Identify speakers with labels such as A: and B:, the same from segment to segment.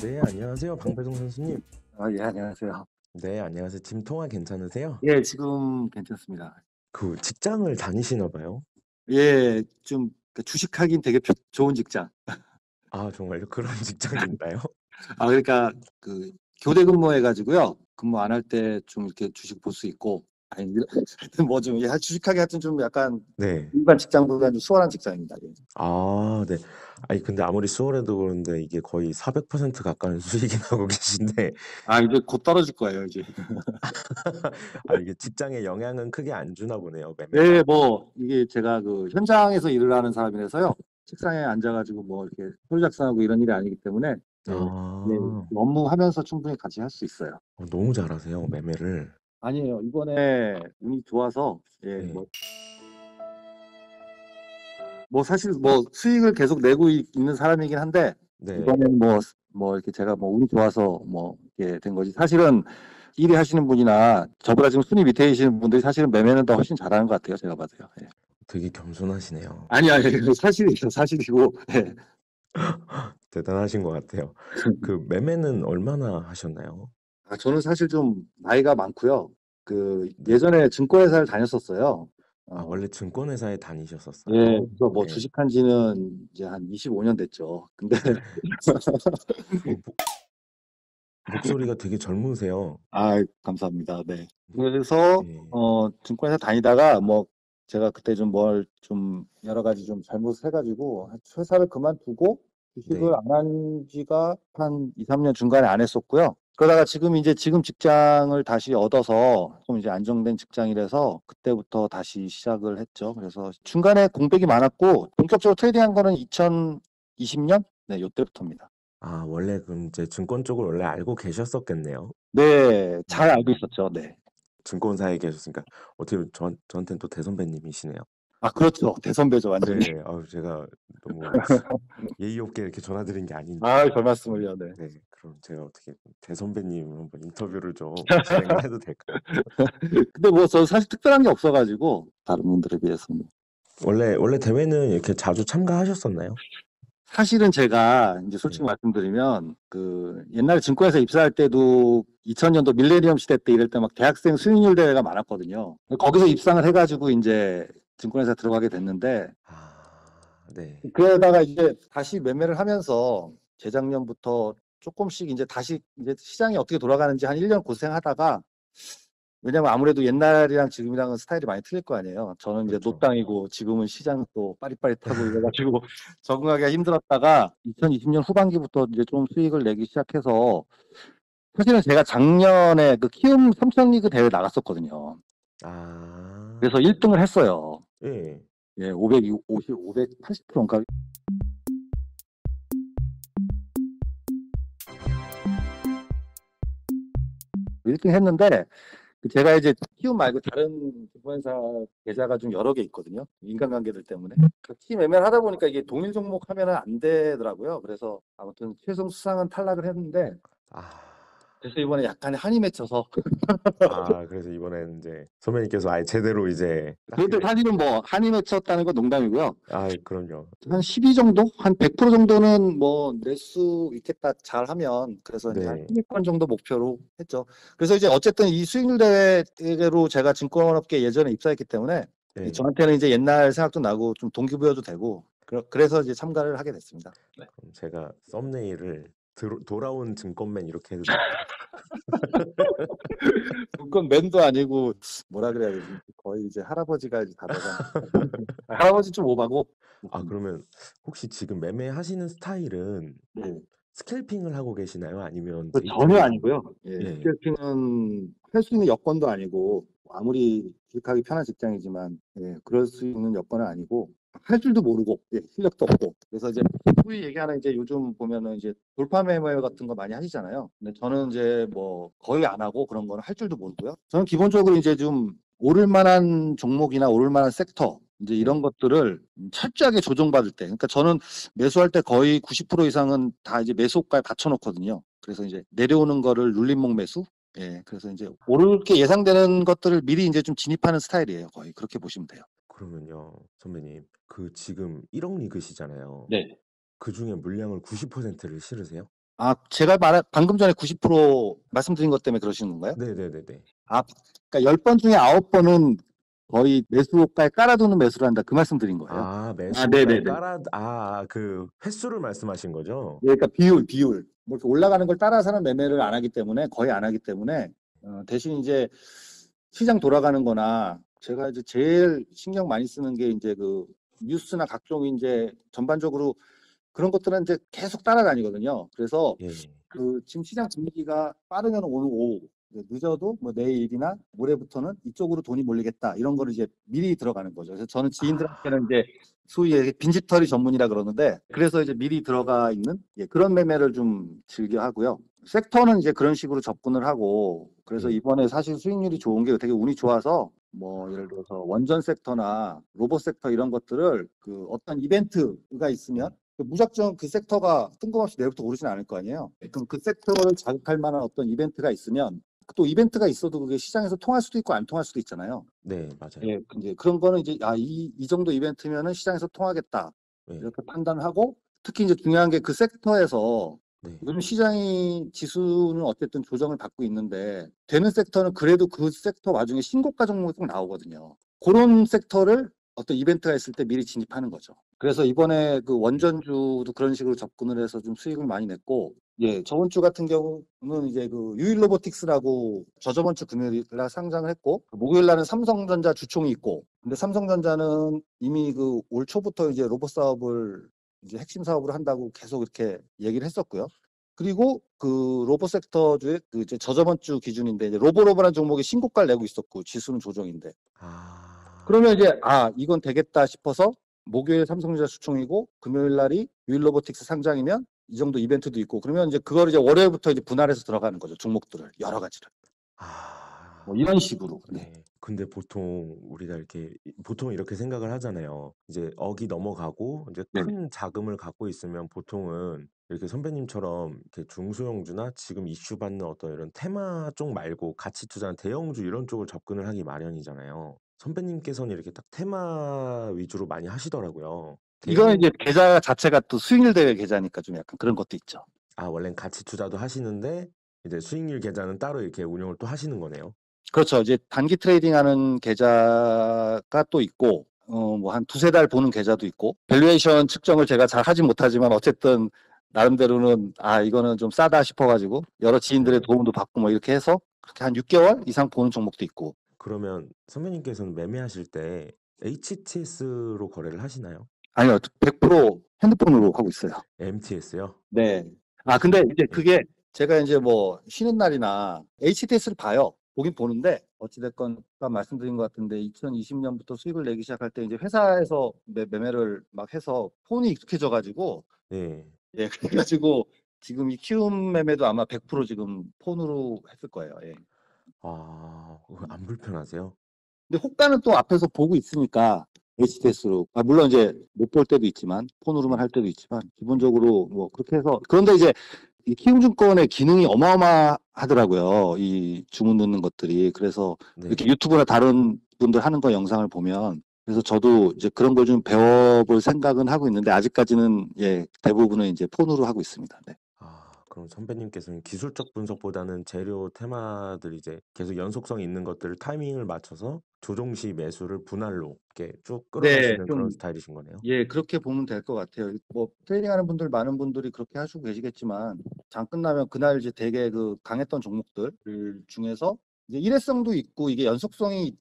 A: 네, 안녕하세요. 방배동 선수님.
B: 예, 안녕하세요.
A: 네, 안녕하세요. 지금 통화 괜찮으세요?
B: 예, 지금 괜찮습니다.
A: 그 직장을 다니시나 봐요?
B: 예, 좀 주식하긴 되게 좋은 직장.
A: 아, 정말요? 그런 직장이 있나요?
B: 그러니까 그 교대 근무해 가지고요. 근무 안 할 때 좀 이렇게 주식 볼 수 있고 아니 하여튼 뭐 좀 주식하기 하여튼 좀 약간
A: 네.
B: 일반 직장보다는 좀 수월한 직장입니다. 예.
A: 아, 네. 아니, 근데 아무리 수월해도 그런데 이게 거의 400% 가까운 수익이 나고 계신데,
B: 이제 곧 떨어질 거예요, 이제.
A: 아, 이게 직장에 영향은 크게 안 주나 보네요, 매매가.
B: 예, 뭐 이게 제가 그 현장에서 일을 하는 사람이라서요. 책상에 앉아 가지고 뭐 이렇게 서류 작성하고 이런 일이 아니기 때문에 예. 예.
A: 아,
B: 업무하면서 충분히 같이 할 수 있어요.
A: 너무 잘하세요, 매매를.
B: 아니에요. 이번에 운이 좋아서
A: 네,
B: 뭐 사실 뭐 수익을 계속 내고 있는 사람이긴 한데
A: 네.
B: 이번에는 뭐 이렇게 제가 뭐 운이 좋아서 뭐 이렇게 된 거지. 사실은 1위 하시는 분이나 저보다 지금 순위 밑에 계시는 분들이 사실은 매매는 더 훨씬 잘하는 것 같아요. 제가 봐도요. 예.
A: 되게 겸손하시네요.
B: 아니, 사실이죠. 사실이고. 예.
A: 대단하신 것 같아요. 그 매매는 얼마나 하셨나요?
B: 저는 사실 좀 나이가 많고요. 그
A: 네.
B: 예전에 증권회사를 다녔었어요.
A: 아,
B: 어,
A: 원래 증권회사에
B: 예,
A: 다니셨었어요?
B: 그래서 뭐
A: 네.
B: 주식한 지는 이제 한 25년 됐죠. 근데
A: 어, 목소리가 되게 젊으세요.
B: 감사합니다. 네. 그래서
A: 네.
B: 증권회사 다니다가 뭐 제가 그때 좀 좀 여러 가지 좀 잘못을 해가지고 회사를 그만두고 주식을
A: 네.
B: 안 한 지가 한 2, 3년 중간에 안 했었고요. 그러다가 지금 직장을 다시 얻어서 좀 이제 안정된 직장이라서 그때부터 다시 시작을 했죠. 그래서 중간에 공백이 많았고 본격적으로 트레이딩한 거는 2020년? 네, 요때부터입니다.
A: 아, 원래 그럼 이제 증권 쪽을 원래 알고 계셨었겠네요.
B: 네, 잘 알고
A: 음,
B: 있었죠. 네.
A: 증권사에 계셨으니까 어떻게 보면 저한테는 또 대선배님이시네요.
B: 그렇죠. 대선배죠, 완전히.
A: 네, 아유, 제가 너무 예의 없게 이렇게 전화드린 게 아닌지.
B: 별 말씀을요. 네.
A: 네, 그럼 제가 어떻게 대선배님 한번 인터뷰를 좀 진행을 해도 될까요?
B: 근데 뭐 저 사실 특별한 게 없어가지고 다른 분들에 비해서는.
A: 원래 대회는 이렇게 자주 참가하셨었나요?
B: 사실은 제가 이제 솔직히
A: 네.
B: 말씀드리면 그 옛날에 증권회사 입사할 때도 2000년도 밀레니엄 시대 때 이럴 때 막 대학생 수익률 대회가 많았거든요. 거기서 입상을 해가지고 이제 증권회사 들어가게 됐는데
A: 아, 네.
B: 그러다가 이제 다시 매매를 하면서 재작년부터 조금씩 이제 다시 이제 시장이 어떻게 돌아가는지 한 1년 고생하다가 왜냐면 아무래도 옛날이랑 지금이랑은 스타일이 많이 틀릴 거 아니에요. 저는 이제
A: 그렇죠.
B: 노땅이고 지금은 시장 또 빠릿빠릿하고 이래가지고 적응하기가 힘들었다가 2020년 후반기부터 이제 좀 수익을 내기 시작해서 사실은 제가 작년에 그 키움 삼천리그 대회 나갔었거든요.
A: 아,
B: 그래서 1등을 했어요.
A: 예.
B: 예, 580%인가 1등 했는데 제가 이제 키움 말고 다른 증권사 계좌가 좀 여러 개 있거든요. 인간관계들 때문에. 팀 매매를 하다 보니까 이게 동일 종목 하면은 안 되더라고요. 그래서 아무튼 최종 수상은 탈락을 했는데
A: 아,
B: 그래서 이번에 약간의 한이 맺혀서
A: 그래서 이번엔 이제 선배님께서 아예 제대로 이제 딱
B: 그런데
A: 그냥,
B: 사실은 뭐 한이 맺혔다는 건 농담이고요.
A: 그럼요.
B: 한 12 정도? 한 100% 정도는 뭐 낼 수 있겠다 잘하면 그래서 이제 한
A: 네,
B: 10위권 정도 목표로 했죠. 그래서 이제 어쨌든 이 수익률 대회로 제가 증권업계 예전에 입사했기 때문에
A: 네.
B: 저한테는 이제 옛날 생각도 나고 좀 동기부여도 되고 그래서 이제 참가를 하게 됐습니다. 네.
A: 그럼 제가 썸네일을 돌아온 증권맨 이렇게 해도 될까요?
B: 증권맨도 아니고 뭐라 그래야 되지? 거의 이제 할아버지가 이제 다 돼가는. 할아버지 좀 오바고.
A: 그러면 혹시 지금 매매하시는 스타일은
B: 네.
A: 스캘핑을 하고 계시나요? 아니면
B: 전혀
A: 데이트레이딩?
B: 아니고요. 예,
A: 예.
B: 스캘핑은 할 수 있는 여건도 아니고 아무리 기획하기 편한 직장이지만 그럴 수 있는 여건은 아니고 할 줄도 모르고 실력도 없고 그래서 이제 소위 얘기하는 이제 요즘 보면은 이제 돌파 매매 같은 거 많이 하시잖아요. 근데 저는 이제 뭐 거의 안 하고 그런 거는 할 줄도 모르고요. 저는 기본적으로 이제 좀 오를 만한 종목이나 오를 만한 섹터 이제 이런
A: 네.
B: 것들을 철저하게 조정받을 때 그러니까 저는 매수할 때 거의 90% 이상은 다 이제 매수가에 받쳐놓거든요. 그래서 이제 내려오는 거를 눌림목 매수. 예, 그래서 이제 오를 게 예상되는 것들을 미리 이제 좀 진입하는 스타일이에요. 거의 그렇게 보시면 돼요.
A: 그러면요, 선배님, 그 지금 1억 리그시잖아요.
B: 네.
A: 그 중에 물량을 90%를 실으세요?
B: 제가 방금 전에 90% 말씀드린 것 때문에 그러시는 건가요?
A: 네네네네.
B: 그러니까 10번 중에 9번은 거의 매수가에 깔아두는 매수를 한다. 그 말씀 드린 거예요.
A: 아, 매수가에
B: 네네네.
A: 깔아, 그 횟수를 말씀하신 거죠?
B: 예, 그러니까 비율. 뭐 이렇게 올라가는 걸 따라서는 매매를 안 하기 때문에, 거의 안 하기 때문에, 대신 이제 시장 돌아가는 거나, 제가 이제 제일 신경 많이 쓰는 게 이제 그 뉴스나 각종 이제 전반적으로 그런 것들은 이제 계속 따라다니거든요. 그래서
A: 예.
B: 지금 시장 분위기가 빠르면 오늘 오후, 늦어도 뭐 내일이나 모레부터는 이쪽으로 돈이 몰리겠다. 이런 거를 이제 미리 들어가는 거죠. 그래서 저는
A: 아,
B: 지인들한테는 이제 소위 얘기 빈집털이 전문이라 그러는데, 그래서 이제 미리 들어가 있는 그런 매매를 좀 즐겨 하고요. 섹터는 이제 그런 식으로 접근을 하고, 그래서
A: 예.
B: 이번에 사실 수익률이 좋은 게 되게 운이 좋아서, 뭐 예를 들어서 원전 섹터나 로봇 섹터 이런 것들을 그 어떤 이벤트가 있으면
A: 예.
B: 무작정 그 섹터가 뜬금없이 내일부터 오르진 않을 거 아니에요. 그럼 그 섹터를 자극할 만한 어떤 이벤트가 있으면, 또 이벤트가 있어도 그게 시장에서 통할 수도 있고 안 통할 수도 있잖아요.
A: 네, 맞아요.
B: 예, 이제 그런 거는 이제 이 정도 이벤트면은 시장에서 통하겠다
A: 예.
B: 이렇게 판단하고, 특히 이제 중요한 게 그 섹터에서
A: 네.
B: 요즘 시장이 지수는 어쨌든 조정을 받고 있는데, 되는 섹터는 그래도 그 섹터 와중에 신고가 종목이 꼭 나오거든요. 그런 섹터를 어떤 이벤트가 있을 때 미리 진입하는 거죠. 그래서 이번에 그
A: 예.
B: 원전주도 그런 식으로 접근을 해서 좀 수익을 많이 냈고, 예, 저번 주 같은 경우는 이제 그 유일로보틱스라고 저저번 주 금요일 날 상장을 했고, 목요일 날은 삼성전자 주총이 있고, 근데 삼성전자는 이미 그 올 초부터 이제 로봇 사업을 이제 핵심 사업으로 한다고 계속 이렇게 얘기를 했었고요. 그리고 그 로봇 섹터주의 그 이제 저저번 주 기준인데, 이제 로보로보라는 종목이 신고가를 내고 있었고, 지수는 조정인데,
A: 아,
B: 그러면 이제 이건 되겠다 싶어서 목요일 삼성전자 수총이고 금요일 날이 유일로보틱스 상장이면 이 정도 이벤트도 있고, 그러면 이제 그걸 이제 월요일부터 이제 분할해서 들어가는 거죠. 종목들을 여러 가지를. 뭐
A: 아.
B: 이런 식으로. 네.
A: 네. 근데 보통 우리가 보통 이렇게 생각을 하잖아요. 이제 억이 넘어가고 이제
B: 네.
A: 큰 자금을 갖고 있으면 보통은 이렇게 선배님처럼 이렇게 중소형주나 지금 이슈 받는 어떤 이런 테마 쪽 말고 가치 투자나 대형주 이런 쪽을 접근을 하기 마련이잖아요. 선배님께서는 이렇게 딱 테마 위주로 많이 하시더라고요.
B: 이거는
A: 대형
B: 이제 계좌 자체가 또 수익률 대회 계좌니까 좀 약간 그런 것도 있죠.
A: 원래는 가치 투자도 하시는데 이제 수익률 계좌는 따로 이렇게 운영을 또 하시는 거네요.
B: 그렇죠. 이제 단기 트레이딩하는 계좌가 또 있고, 뭐 한 두세 달 보는 계좌도 있고, 밸류에이션 측정을 제가 잘 하진 못하지만 어쨌든 나름대로는 이거는 좀 싸다 싶어가지고 여러 지인들의
A: 네.
B: 도움도 받고 뭐 이렇게 해서 그렇게 한 6개월 이상 보는 종목도 있고.
A: 그러면 선배님께서는 매매하실 때 HTS로 거래를 하시나요?
B: 아니요, 100% 핸드폰으로 하고 있어요.
A: MTS요?
B: 네. 근데 이제
A: 예.
B: 그게 제가 이제 뭐 쉬는 날이나 HTS를 봐요. 보긴 보는데, 어찌됐건 아까 말씀드린 것 같은데 2020년부터 수익을 내기 시작할 때 이제 회사에서 매매를 막 해서 폰이 익숙해져가지고,
A: 네.
B: 예, 그래가지고 지금 이 키움 매매도 아마 100% 지금 폰으로 했을 거예요. 예.
A: 그거 안 불편하세요?
B: 근데 호가는 또 앞에서 보고 있으니까 HTS로, 물론 이제 못 볼 때도 있지만 폰으로만
A: 네.
B: 할 때도 있지만
A: 네.
B: 기본적으로 뭐 그렇게 해서. 그런데 이제 이 키움증권의 기능이 어마어마하더라고요. 이 주문 넣는 것들이. 그래서 이렇게
A: 네.
B: 유튜브나 다른 분들 하는 거 영상을 보면, 그래서 저도 이제 그런 걸 좀 배워볼 생각은 하고 있는데, 아직까지는 대부분은 이제 폰으로 하고 있습니다. 네.
A: 그럼 선배님께서는 기술적 분석보다는 재료 테마들 이제 계속 연속성 있는 것들을 타이밍을 맞춰서 조정 시 매수를 분할로 이렇게 쭉
B: 네,
A: 끌어가시는 그런
B: 좀,
A: 스타일이신 거네요.
B: 예, 그렇게 보면 될 것 같아요. 뭐, 트레이딩 하는 분들, 많은 분들이 그렇게 하시고 계시겠지만, 장 끝나면 그날 이제 되게 그 강했던 종목들 중에서 이제 일회성도 있고, 이게 연속성이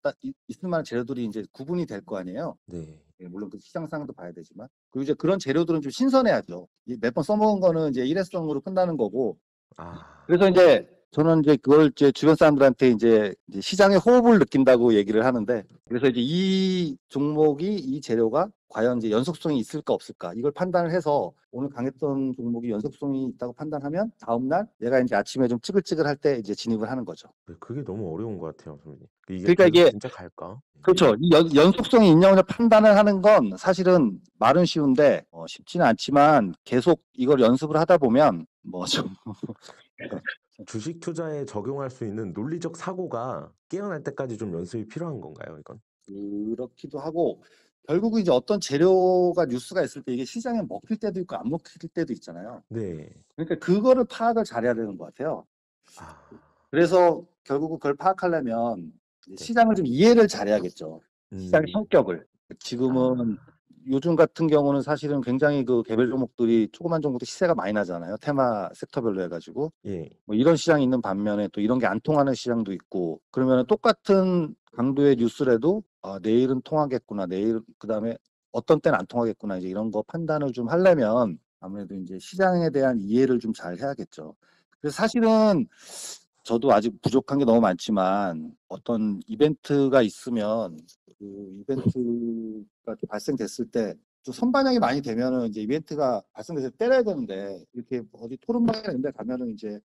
B: 있을 만한 재료들이 이제 구분이 될 거 아니에요.
A: 네.
B: 예, 물론 그 시장 상황도 봐야 되지만. 그리고 이제 그런 재료들은 좀 신선해야죠. 몇 번 써먹은 거는 이제 일회성으로 끝나는 거고,
A: 아,
B: 그래서 이제 저는 이제 그걸 이제 주변 사람들한테 이제 시장의 호흡을 느낀다고 얘기를 하는데, 그래서 이제 이 종목이, 이 재료가 과연 이제 연속성이 있을까 없을까 이걸 판단을 해서, 오늘 강했던 종목이 연속성이 있다고 판단하면 다음날 얘가 이제 아침에 좀 찌글찌글할 때 이제 진입을 하는 거죠.
A: 그게 너무 어려운 것 같아요, 선배님. 이게
B: 그러니까
A: 계속
B: 이게,
A: 진짜 갈까?
B: 그렇죠. 이 연속성이 있냐고 판단을 하는 건 사실은 말은 쉬운데 쉽지는 않지만, 계속 이걸 연습을 하다 보면 뭐 좀
A: 주식 투자에 적용할 수 있는 논리적 사고가 깨어날 때까지 좀 연습이 필요한 건가요, 이건?
B: 그렇기도 하고, 결국은 이제 어떤 재료가 뉴스가 있을 때 이게 시장에 먹힐 때도 있고 안 먹힐 때도 있잖아요.
A: 네.
B: 그러니까 그거를 파악을 잘해야 되는 것 같아요.
A: 아,
B: 그래서 결국은 그걸 파악하려면 이제
A: 네.
B: 시장을 좀 이해를 잘해야겠죠. 시장의
A: 음.
B: 성격을.
A: 아.
B: 지금은 요즘 같은 경우는 사실은 굉장히 그 개별 종목들이 조그만 종목도 시세가 많이 나잖아요. 테마 섹터별로 해가지고.
A: 예.
B: 뭐 이런 시장이 있는 반면에 또 이런 게 안 통하는 시장도 있고 그러면 똑같은 강도의 뉴스라도 내일은 통하겠구나. 내일 그다음에 어떤 때는 안 통하겠구나. 이제 이런 거 판단을 좀 하려면 아무래도 이제 시장에 대한 이해를 좀 잘 해야겠죠. 그래서 사실은 저도 아직 부족한 게 너무 많지만 어떤 이벤트가 있으면 그 이벤트가 발생됐을 때 좀 선반영이 많이 되면은 이제 이벤트가 발생돼서 때려야 되는데 이렇게 어디 토론방이나 이런 데 가면은 이제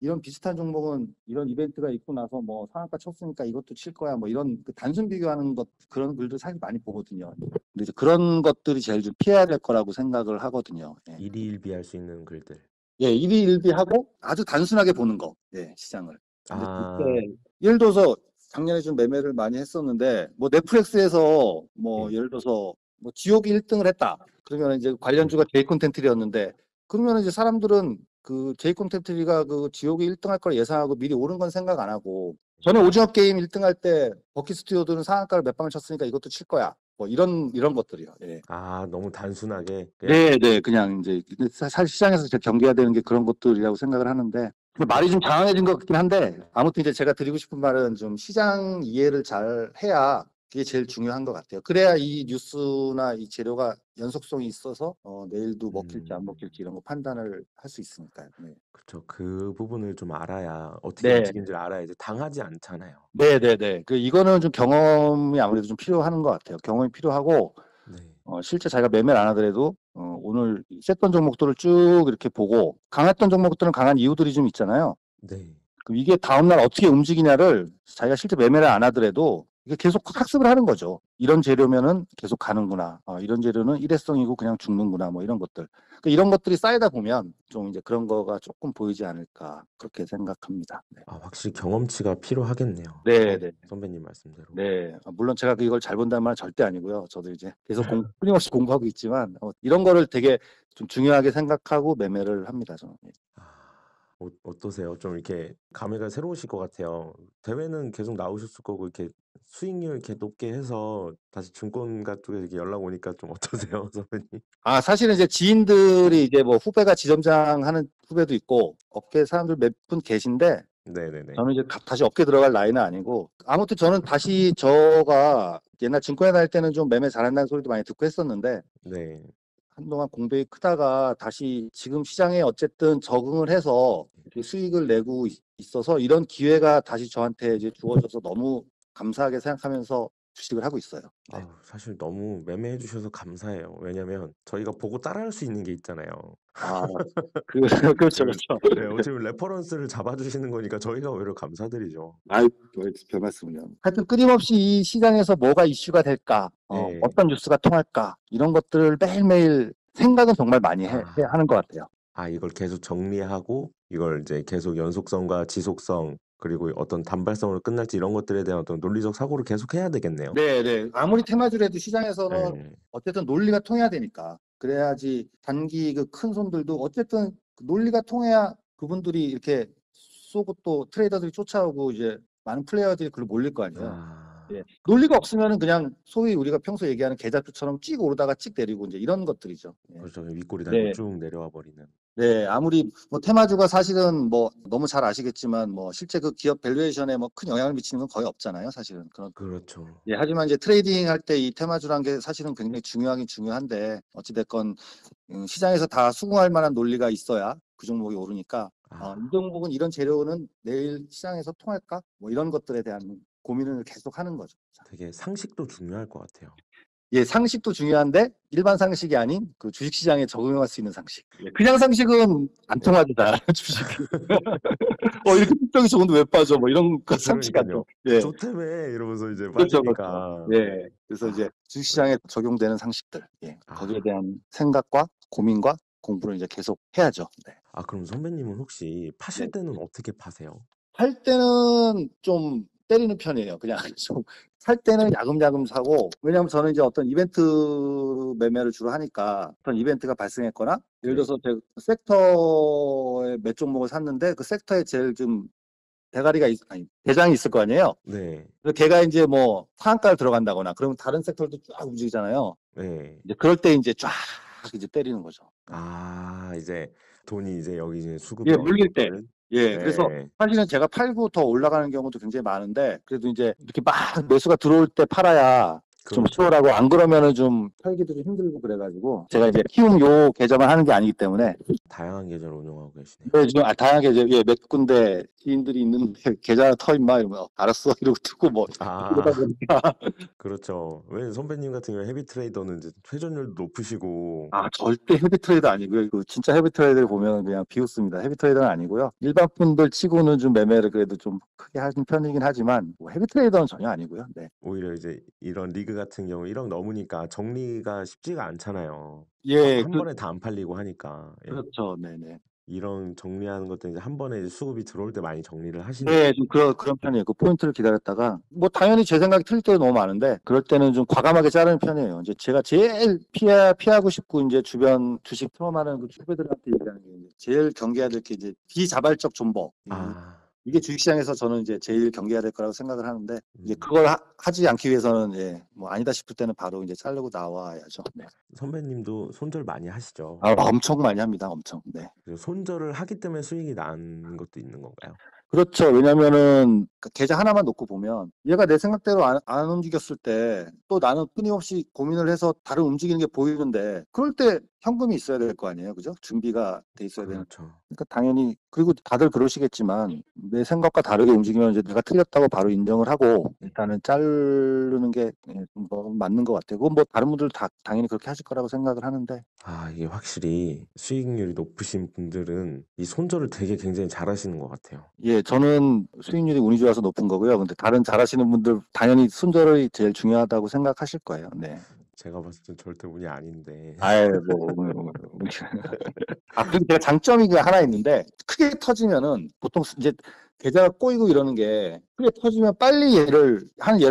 B: 이런 비슷한 종목은 이런 이벤트가 있고 나서 뭐 상한가 쳤으니까 이것도 칠 거야 뭐 이런 그 단순 비교하는 것 그런 글도 사실 많이 보거든요. 근데 이제 그런 것들이 제일 좀 피해야 될 거라고 생각을 하거든요. 예.
A: 일희일비할 수 있는 글들.
B: 예, 일희일비하고 아주 단순하게 보는 거, 예, 시장을. 근데
A: 아.
B: 그때 예를 들어서 작년에 좀 매매를 많이 했었는데 뭐 넷플릭스에서 뭐
A: 예.
B: 예를 들어서 뭐 지옥이 1등을 했다. 그러면 이제 관련주가 제이 콘텐츠였는데 그러면 이제 사람들은 그 제이 콘텐츠가 그 지옥이 1등 할 걸 예상하고 미리 오른 건 생각 안 하고 전에 오징어 게임 1등 할 때 버킷 스튜디오들은 상한가를 몇 방을 쳤으니까 이것도 칠 거야. 뭐 이런 것들이요. 예.
A: 아, 너무 단순하게 그냥.
B: 네, 네, 그냥 이제 근데 사실 시장에서 제가 경계해야 되는 게 그런 것들이라고 생각을 하는데 근데 말이 좀 장황해진 것 같긴 한데 아무튼 이제 제가 드리고 싶은 말은 좀 시장 이해를 잘 해야 그게 제일 중요한 것 같아요. 그래야 이 뉴스나 이 재료가 연속성이 있어서 내일도 먹힐지 안 먹힐지 이런 거 판단을 할 수 있으니까요. 네.
A: 그쵸. 그 부분을 좀 알아야 어떻게
B: 네,
A: 움직이는지를 알아야 이제 당하지 않잖아요.
B: 네, 네, 네. 그 이거는 좀 경험이 아무래도 좀 필요한 것 같아요. 경험이 필요하고
A: 네.
B: 실제 자기가 매매를 안 하더라도 오늘 셌던 종목들을 쭉 이렇게 보고 강했던 종목들은 강한 이유들이 좀 있잖아요.
A: 네.
B: 그럼 이게 다음날 어떻게 움직이냐를 자기가 실제 매매를 안 하더라도 이게 계속 학습을 하는 거죠. 이런 재료면은 계속 가는구나. 이런 재료는 일회성이고 그냥 죽는구나. 뭐 이런 것들. 그러니까 이런 것들이 쌓이다 보면 좀 이제 그런 거가 조금 보이지 않을까 그렇게 생각합니다. 네,
A: 아, 확실히 경험치가 필요하겠네요.
B: 네, 네.
A: 선배님 말씀대로.
B: 네, 물론 제가 이걸 잘 본다는 말은 절대 아니고요. 저도 이제 계속 끊임없이 공부하고 있지만 이런 거를 되게 좀 중요하게 생각하고 매매를 합니다. 저는. 예.
A: 아, 어떠세요? 좀 이렇게 감회가 새로우실 것 같아요. 대회는 계속 나오셨을 거고 이렇게 수익률 이렇게 높게 해서 다시 증권가 쪽에 이렇게 연락 오니까 좀 어떠세요, 선배님?
B: 사실은 이제 지인들이 이제 뭐 후배가 지점장 하는 후배도 있고 업계 사람들 몇 분 계신데
A: 네네네.
B: 저는 이제 다시 업계 들어갈 나이는 아니고 아무튼 저는 다시 저가 옛날 증권에 다닐 때는 좀 매매 잘한다는 소리도 많이 듣고 했었는데
A: 네.
B: 한동안 공백이 크다가 다시 지금 시장에 어쨌든 적응을 해서 이렇게 수익을 내고 있어서 이런 기회가 다시 저한테 이제 주어져서 너무 감사하게 생각하면서 주식을 하고 있어요. 네.
A: 사실 너무 매매해 주셔서 감사해요. 왜냐면 저희가 보고 따라할 수 있는 게 있잖아요.
B: 아, 그, 그렇죠,
A: 그
B: 그렇죠.
A: 네, 어차피 레퍼런스를 잡아 주시는 거니까 저희가 오히려 감사드리죠.
B: 아이, 별 말씀을요. 하여튼 끊임없이 이 시장에서 뭐가 이슈가 될까,
A: 예.
B: 어떤 뉴스가 통할까, 이런 것들을 매일매일 생각은 정말 많이
A: 아.
B: 하는 것 같아요.
A: 이걸 계속 정리하고 이걸 이제 계속 연속성과 지속성 그리고 어떤 단발성으로 끝날지 이런 것들에 대한 어떤 논리적 사고를 계속 해야 되겠네요.
B: 네, 네. 아무리 테마주라도 시장에서는
A: 예.
B: 어쨌든 논리가 통해야 되니까. 그래야지 단기 그 큰 손들도 어쨌든 그 논리가 통해야 그분들이 이렇게 쏘고 또 트레이더들이 쫓아오고 이제 많은 플레이어들이 글로 몰릴 거 아니에요. 예. 논리가
A: 그렇죠.
B: 없으면은 그냥 소위 우리가 평소 얘기하는 계좌주처럼 찍 오르다가 찍 내리고 이제 이런 것들이죠. 예.
A: 그렇죠. 윗골이 달고
B: 네.
A: 쭉 내려와 버리는.
B: 네, 아무리 뭐 테마주가 사실은 뭐 너무 잘 아시겠지만 뭐 실제 그 기업 밸류에이션에 뭐 큰 영향을 미치는 건 거의 없잖아요, 사실은. 그런
A: 그렇죠.
B: 예, 하지만 이제 트레이딩 할 때 이 테마주란 게 사실은 굉장히 중요하긴 중요한데 어찌됐건 시장에서 다 수긍할 만한 논리가 있어야 그 종목이 오르니까 이 종목은 이런 재료는 내일 시장에서 통할까? 뭐 이런 것들에 대한 고민을 계속 하는 거죠.
A: 되게 상식도 중요할 것 같아요.
B: 예, 상식도 중요한데 일반 상식이 아닌 그 주식시장에 적용할 수 있는 상식. 예, 그냥 상식은 안
A: 네.
B: 통하죠, 다 주식이. 이렇게 특정이 좋은데 왜 빠져? 뭐 이런 거 상식 같은.
A: 그러니깐요.
B: 예,
A: 좋다며 이러면서 이제
B: 그렇죠, 그렇죠.
A: 빠지니까.
B: 예, 그래서
A: 아
B: 이제
A: 그렇
B: 주식시장에 적용되는 상식들, 예, 거기에
A: 아.
B: 대한 생각과 고민과 공부를 이제 계속 해야죠. 네.
A: 그럼 선배님은 혹시 파실
B: 네.
A: 때는 어떻게 파세요?
B: 할 때는 좀 때리는 편이에요. 그냥 좀 살 때는 야금야금 사고, 왜냐하면 저는 이제 어떤 이벤트 매매를 주로 하니까 어떤 이벤트가 발생했거나 예를
A: 네.
B: 들어서 제가 섹터에 몇 종목을 샀는데 그 섹터에 제일 좀 아니, 대장이 있을 거 아니에요.
A: 네.
B: 그래서 걔가 이제 뭐 상한가를 들어간다거나 그러면 다른 섹터도 쫙 움직이잖아요.
A: 네.
B: 이제 그럴 때 이제 쫙 이제 때리는 거죠. 네.
A: 아 이제 돈이 이제 여기 이제 수급이
B: 예,
A: 어느
B: 물릴 때.
A: 정도는
B: 예, 그래서
A: 네.
B: 사실은 제가 팔고 더 올라가는 경우도 굉장히 많은데, 그래도 이제 이렇게 막 매수가 들어올 때 팔아야 좀
A: 그렇죠.
B: 수월하고, 안 그러면은 좀 팔기도 좀 힘들고 그래가지고, 제가 이제 키움 요 계좌만 하는 게 아니기 때문에,
A: 다양한 계좌를 운영하고 계시네요.
B: 네, 지금 다양하게 이제 예, 몇 군데 지인들이 있는데 계좌 하나 터 임마 이러면 알았어 이러고 듣고 뭐
A: 아
B: 그러다 보니까
A: 그렇죠. 왜 선배님 같은 경우에 헤비 트레이더는 이제 회전율도 높으시고
B: 아, 절대 헤비 트레이더 아니고요. 그 진짜 헤비 트레이더를 보면 그냥 비웃습니다. 헤비 트레이더는 아니고요. 일반 분들 치고는 좀 매매를 그래도 좀 크게 하는 편이긴 하지만 뭐 헤비 트레이더는 전혀 아니고요. 네.
A: 오히려 이제 이런 리그 같은 경우 1억 넘으니까 정리가 쉽지가 않잖아요.
B: 예,
A: 한 번에 다 안 팔리고 하니까. 예.
B: 그렇죠. 네네.
A: 이런 정리하는 것도 이제 한 번에 이제 수급이 들어올 때 많이 정리를 하시는
B: 네, 좀 그런 편이에요. 그 포인트를 기다렸다가, 뭐, 당연히 제 생각이 틀릴 때도 너무 많은데, 그럴 때는 좀 과감하게 자르는 편이에요. 이제 제가 제일 피하고 싶고, 이제 주변 주식 처음 하는 그 후배들한테 얘기하는 게, 이제 제일 경계해야 될 게 이제 비자발적 존버.
A: 아.
B: 이게 주식시장에서 저는 이제 제일 경계해야 될 거라고 생각을 하는데, 이제
A: 음.
B: 그걸 하지 않기 위해서는, 예, 뭐, 아니다 싶을 때는 바로 이제 자르고 나와야죠. 네.
A: 선배님도 손절 많이 하시죠?
B: 아, 엄청 많이 합니다. 엄청. 네.
A: 그리고 손절을 하기 때문에 수익이 난 것도 있는 건가요?
B: 그렇죠. 왜냐면은 그 계좌 하나만 놓고 보면 얘가 내 생각대로 안 움직였을 때 또 나는 끊임없이 고민을 해서 다른 움직이는 게 보이는데 그럴 때 현금이 있어야 될 거 아니에요. 그죠? 준비가 돼 있어야 되는.
A: 그렇죠.
B: 그러니까 당연히 그리고 다들 그러시겠지만 내 생각과 다르게 움직이면 이제 내가 틀렸다고 바로 인정을 하고 일단은 자르는 게 뭐 맞는 것 같아요. 그건 뭐 다른 분들 다 당연히 그렇게 하실 거라고 생각을 하는데
A: 아 이게 확실히 수익률이 높으신 분들은 이 손절을 되게 굉장히 잘하시는 것 같아요.
B: 예, 저는 수익률이 운이 좋아서 높은 거고요. 근데 다른 잘하시는 분들 당연히 순절이 제일 중요하다고 생각하실 거예요. 네.
A: 제가 봤을 땐 절대 운이 아닌데.
B: 아예 아, 그리고 제가 장점이 그 하나 있는데 크게 터지면은 보통 이제 계좌가 꼬이고 이러는 게 크게 터지면 빨리 예를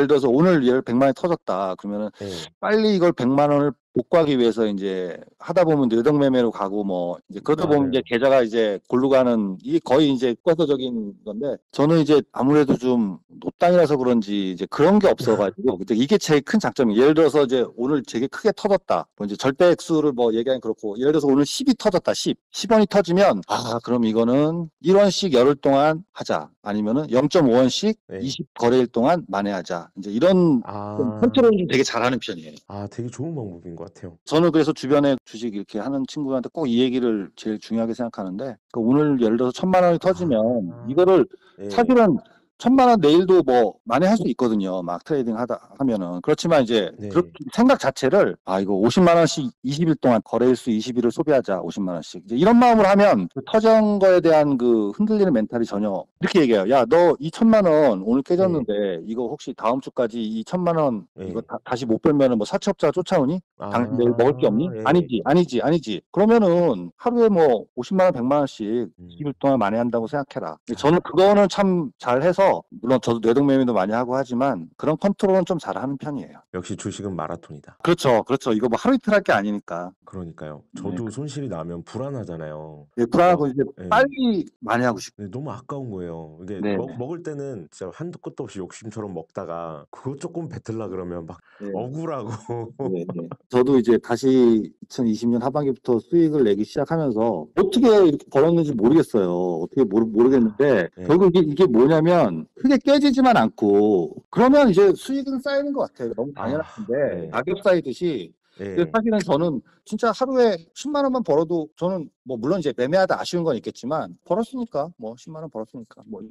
B: 들어서 오늘 얘를 100만 원이 터졌다. 그러면은
A: 네.
B: 빨리 이걸 100만 원을 복구하기 위해서 이제 하다 보면 뇌동 매매로 가고 뭐 이제 그러다 보면 이제
A: 맞아요.
B: 계좌가 이제 골로 가는 이게 거의 이제 კვ서적인 건데 저는 이제 아무래도 좀 노땅이라서 그런지 이제 그런 게 없어가지고 근데 이게 제일 큰 장점이에요. 예를 들어서 이제 오늘 되게 크게 터졌다. 뭐 이제 절대액수를 뭐 얘기하긴 그렇고 예를 들어서 오늘 10이 터졌다. 10원이 터지면 아 그럼 이거는 1원씩 열흘 동안 하자. 아니면은 0.5원씩
A: 네.
B: 20 거래일 동안 만회하자. 이제 이런 좀
A: 아.
B: 컨트롤을 좀 되게 잘하는 편이에요.
A: 아 되게 좋은 방법인 것 같아요.
B: 저는 그래서 주변에 주식 이렇게 하는 친구한테 꼭 이 얘기를 제일 중요하게 생각하는데, 그러니까 오늘 예를 들어서 1,000만 원이 터지면
A: 아.
B: 이거를
A: 네.
B: 사실은 1,000만 원 내일도 뭐 만회할 수 있거든요. 막 트레이딩 하면은. 그렇지만 이제 그렇게
A: 네.
B: 생각 자체를 아 이거 50만 원씩 20일 동안 거래일수 20일을 소비하자 50만 원씩 이제 이런 마음으로 하면 그 터진 거에 대한 그 흔들리는 멘탈이 전혀 이렇게 얘기해요. 야 너 이 1,000만 원 오늘
A: 네.
B: 깨졌는데 이거 혹시 다음 주까지 이 1,000만 원 이거
A: 네.
B: 다시 못 벌면은 뭐 사채업자가 쫓아오니? 당신 내일 먹을 게 없니?
A: 아 예.
B: 아니지. 그러면은 하루에 뭐 50만 원, 100만 원씩
A: 음.
B: 20일 동안 만회한다고 생각해라. 근데
A: 아
B: 저는 그거는 참 잘해서 물론 저도 뇌동매매도 많이 하고 하지만 그런 컨트롤은 좀 잘하는 편이에요.
A: 역시 주식은 마라톤이다.
B: 그렇죠. 이거 뭐 하루 이틀 할 게 아니니까.
A: 그러니까요.
B: 네.
A: 저도 손실이 나면 불안하잖아요.
B: 예,
A: 그래서
B: 불안하고 이제
A: 예.
B: 빨리 만회하고 싶고.
A: 네 너무 아까운 거예요. 이게
B: 네네.
A: 먹을 때는 진짜 한도 끝도 없이 욕심처럼 먹다가 그것 조금 뱉으려 그러면 막
B: 네.
A: 억울하고
B: 네. 저도 이제 다시 2020년 하반기부터 수익을 내기 시작하면서 어떻게 이렇게 벌었는지 모르겠어요. 어떻게 모르겠는데
A: 네.
B: 결국 이게 뭐냐면 크게 깨지지만 않고 그러면 이제 수익은 쌓이는 것 같아요. 너무
A: 아
B: 당연한데
A: 네.
B: 낙엽 쌓이듯이. 그래서
A: 예.
B: 사실은 저는 진짜 하루에 10만 원만 벌어도 저는 뭐 물론 이제 매매하다 아쉬운 건 있겠지만 벌었으니까 뭐 10만 원 벌었으니까 뭐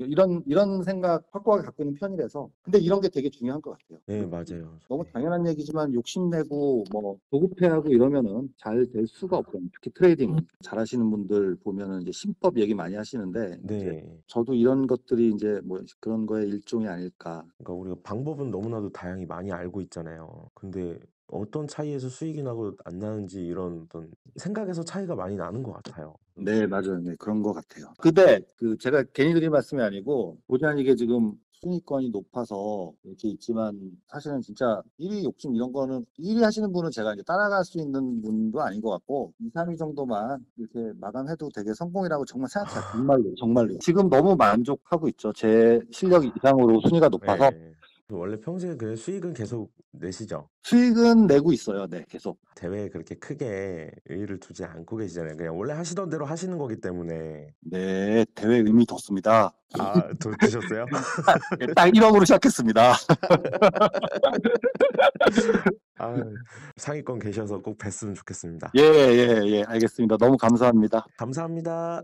B: 이런 생각 확고하게 갖고 있는 편이라서 근데 이런 게 되게 중요한 것 같아요.
A: 네 맞아요.
B: 너무
A: 네.
B: 당연한 얘기지만 욕심내고 뭐 조급해하고 이러면은 잘 될 수가 없어요. 특히 트레이딩 잘하시는 분들 보면은 이제 신법 얘기 많이 하시는데 이제
A: 네.
B: 저도 이런 것들이 이제 뭐 그런 거의 일종이 아닐까.
A: 그러니까 우리가 방법은 너무나도 다양히 많이 알고 있잖아요. 근데 어떤 차이에서 수익이 나고 안 나는지 이런 어떤 생각에서 차이가 많이 나는 것 같아요.
B: 네, 맞아요. 네, 그런 것 같아요. 근데 그 제가 괜히 드린 말씀이 아니고 보지 않게 지금 순위권이 높아서 이렇게 있지만 사실은 진짜 1위 욕심 이런 거는 1위 하시는 분은 제가 이제 따라갈 수 있는 분도 아닌 것 같고 2, 3위 정도만 이렇게 마감해도 되게 성공이라고 정말 생각해요. 정말로 정말로. 지금 너무 만족하고 있죠. 제 실력 이상으로 순위가 높아서
A: 예. 원래 평소에 그 수익은 계속 내시죠?
B: 수익은 내고 있어요. 네, 계속.
A: 대회에 그렇게 크게 의의를 두지 않고 계시잖아요. 그냥 원래 하시던 대로 하시는 거기 때문에.
B: 네, 대회 의미 뒀습니다.
A: 아, 두셨어요?
B: 딱 1억으로 시작했습니다.
A: 아, 상위권 계셔서 꼭 뵀으면 좋겠습니다.
B: 예, 예, 예, 알겠습니다. 너무 감사합니다.
A: 감사합니다.